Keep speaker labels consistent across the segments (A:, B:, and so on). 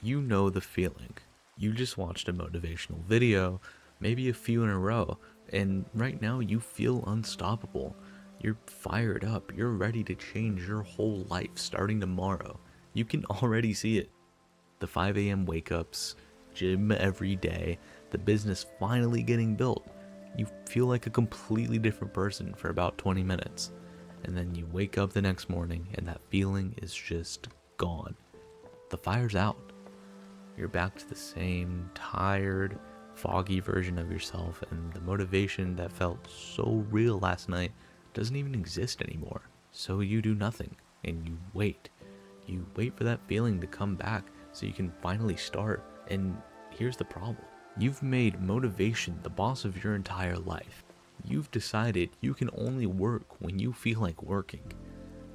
A: You know the feeling. You just watched a motivational video, maybe a few in a row, and right now you feel unstoppable. You're fired up, you're ready to change your whole life starting tomorrow. You can already see it. The 5 a.m. wake ups, gym every day, the business finally getting built. You feel like a completely different person for about 20 minutes. And then you wake up the next morning and that feeling is just gone. The fire's out. You're back to the same tired, foggy version of yourself, and the motivation that felt so real last night doesn't even exist anymore. So you do nothing, and you wait. You wait for that feeling to come back so you can finally start. And here's the problem. You've made motivation the boss of your entire life. You've decided you can only work when you feel like working.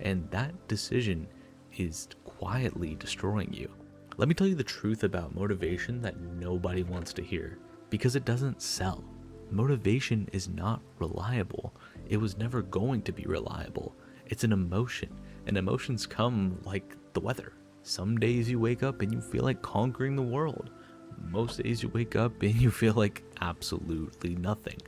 A: And that decision is quietly destroying you. Let me tell you the truth about motivation that nobody wants to hear, because it doesn't sell. Motivation is not reliable. It was never going to be reliable. It's an emotion, and emotions come like the weather. Some days you wake up and you feel like conquering the world. Most days you wake up and you feel like absolutely nothing.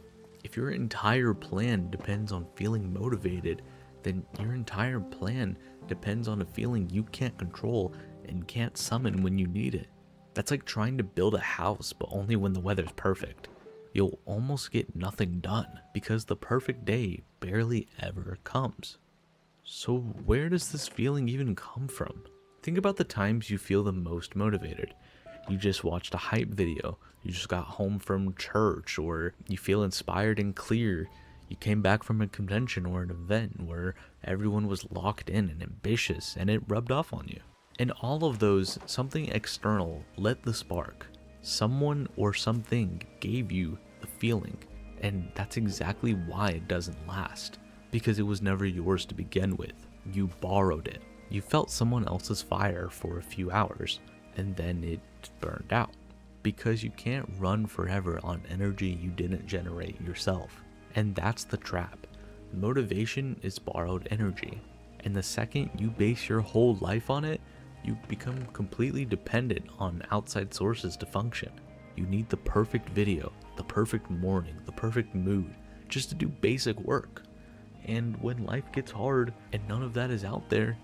A: If your entire plan depends on feeling motivated, then your entire plan depends on a feeling you can't control and can't summon when you need it. That's like trying to build a house, but only when the weather's perfect. You'll almost get nothing done because the perfect day barely ever comes. So where does this feeling even come from? Think about the times you feel the most motivated. You just watched a hype video, you just got home from church, or you feel inspired and clear. You came back from a convention or an event where everyone was locked in and ambitious and it rubbed off on you. In all of those, something external lit the spark. Someone or something gave you the feeling, and that's exactly why it doesn't last. Because it was never yours to begin with. You borrowed it. You felt someone else's fire for a few hours, and then it burned out. Because you can't run forever on energy you didn't generate yourself. And that's the trap. Motivation is borrowed energy. And the second you base your whole life on it, you become completely dependent on outside sources to function. You need the perfect video, the perfect morning, the perfect mood, just to do basic work. And when life gets hard and none of that is out there,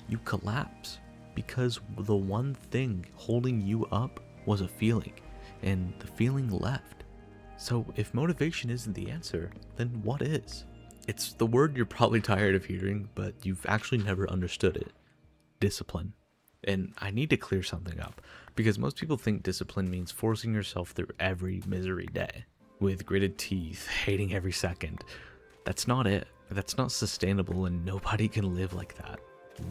A: you collapse. Because the one thing holding you up was a feeling, and the feeling left. So if motivation isn't the answer, then what is? It's the word you're probably tired of hearing, but you've actually never understood it. Discipline. And I need to clear something up, because most people think discipline means forcing yourself through every misery day, with gritted teeth, hating every second. That's not it. That's not sustainable, and nobody can live like that.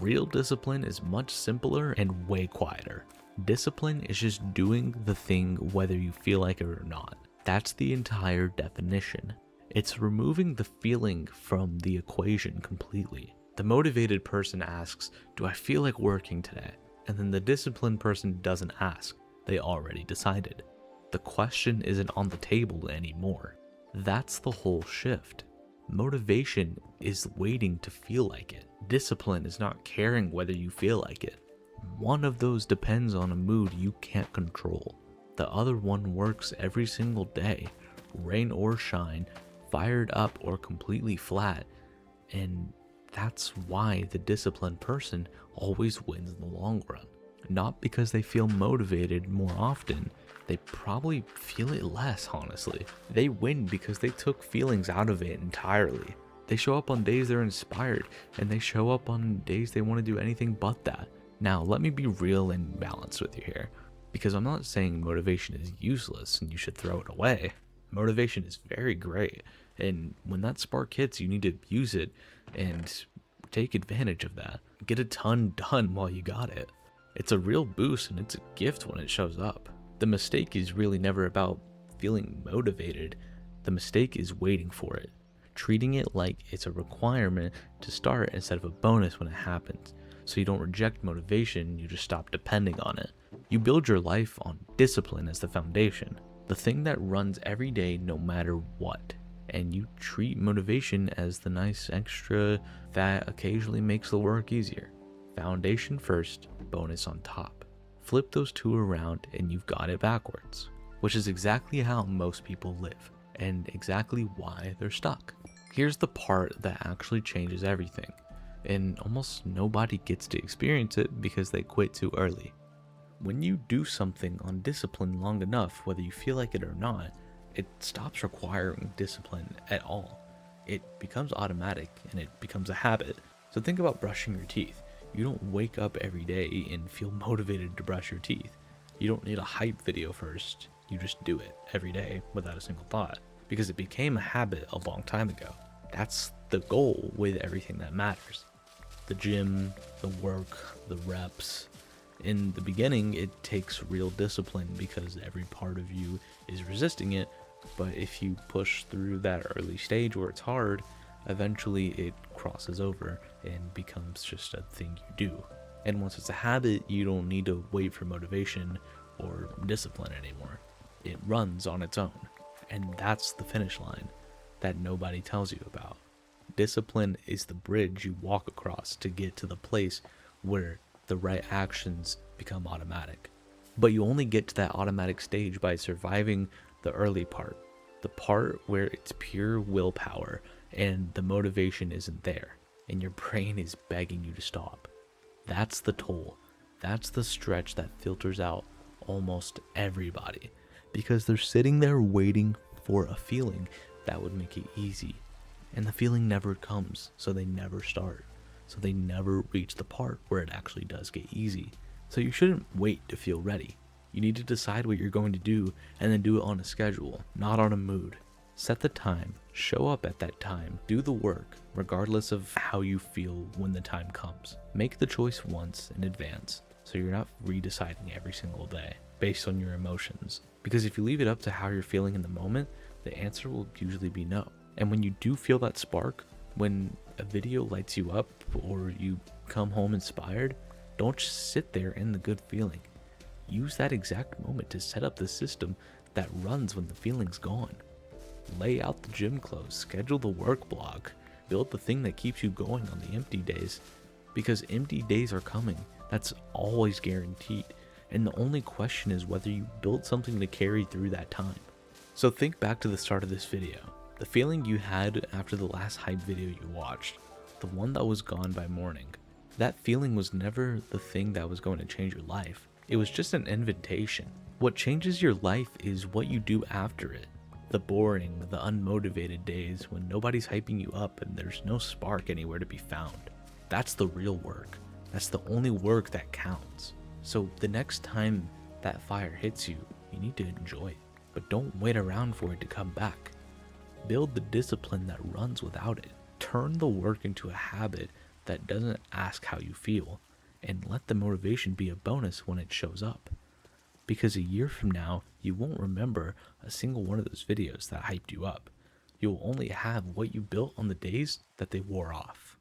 A: Real discipline is much simpler and way quieter. Discipline is just doing the thing whether you feel like it or not. That's the entire definition. It's removing the feeling from the equation completely. The motivated person asks, "Do I feel like working today?" And then the disciplined person doesn't ask. They already decided. The question isn't on the table anymore. That's the whole shift. Motivation is waiting to feel like it. Discipline is not caring whether you feel like it. One of those depends on a mood you can't control. The other one works every single day, rain or shine, fired up or completely flat. And that's why the disciplined person always wins in the long run. Not because they feel motivated more often. They probably feel it less, honestly. They win because they took feelings out of it entirely. They show up on days they're inspired, and they show up on days they want to do anything but that. Now, let me be real and balanced with you here, because I'm not saying motivation is useless and you should throw it away. Motivation is very great, and when that spark hits, you need to use it and take advantage of that. Get a ton done while you got it. It's a real boost and it's a gift when it shows up. The mistake is really never about feeling motivated. The mistake is waiting for it. Treating it like it's a requirement to start instead of a bonus when it happens. So you don't reject motivation, you just stop depending on it. You build your life on discipline as the foundation. The thing that runs every day no matter what. And you treat motivation as the nice extra that occasionally makes the work easier. Foundation first, bonus on top. Flip those two around and you've got it backwards, which is exactly how most people live and exactly why they're stuck. Here's the part that actually changes everything, and almost nobody gets to experience it because they quit too early. When you do something on discipline long enough, whether you feel like it or not, it stops requiring discipline at all. It becomes automatic and it becomes a habit. So think about brushing your teeth. You don't wake up every day and feel motivated to brush your teeth. You don't need a hype video first. You just do it every day without a single thought because it became a habit a long time ago. That's the goal with everything that matters. The gym, the work, the reps. In the beginning, it takes real discipline because every part of you is resisting it. But if you push through that early stage where it's hard, eventually it crosses over and becomes just a thing you do. And once it's a habit, you don't need to wait for motivation or discipline anymore. It runs on its own. And that's the finish line that nobody tells you about. Discipline is the bridge you walk across to get to the place where the right actions become automatic. But you only get to that automatic stage by surviving the early part, the part where it's pure willpower and the motivation isn't there and your brain is begging you to stop. That's the toll. That's the stretch that filters out almost everybody because they're sitting there waiting for a feeling that would make it easy. And the feeling never comes, so they never start. So they never reach the part where it actually does get easy. So you shouldn't wait to feel ready. You need to decide what you're going to do and then do it on a schedule, not on a mood. Set the time, show up at that time, do the work, regardless of how you feel when the time comes. Make the choice once in advance, so you're not redeciding every single day based on your emotions. Because if you leave it up to how you're feeling in the moment, the answer will usually be no. And when you do feel that spark, when a video lights you up or you come home inspired, don't just sit there in the good feeling. Use that exact moment to set up the system that runs when the feeling's gone. Lay out the gym clothes, schedule the work block, build the thing that keeps you going on the empty days. Because empty days are coming. That's always guaranteed. And the only question is whether you built something to carry through that time. So think back to the start of this video. The feeling you had after the last hype video you watched. The one that was gone by morning. That feeling was never the thing that was going to change your life. It was just an invitation. What changes your life is what you do after it. The boring, the unmotivated days when nobody's hyping you up and there's no spark anywhere to be found. That's the real work. That's the only work that counts. So the next time that fire hits you, you need to enjoy it. But don't wait around for it to come back. Build the discipline that runs without it. Turn the work into a habit that doesn't ask how you feel. And let the motivation be a bonus when it shows up. Because a year from now, you won't remember a single one of those videos that hyped you up. You'll only have what you built on the days that they wore off.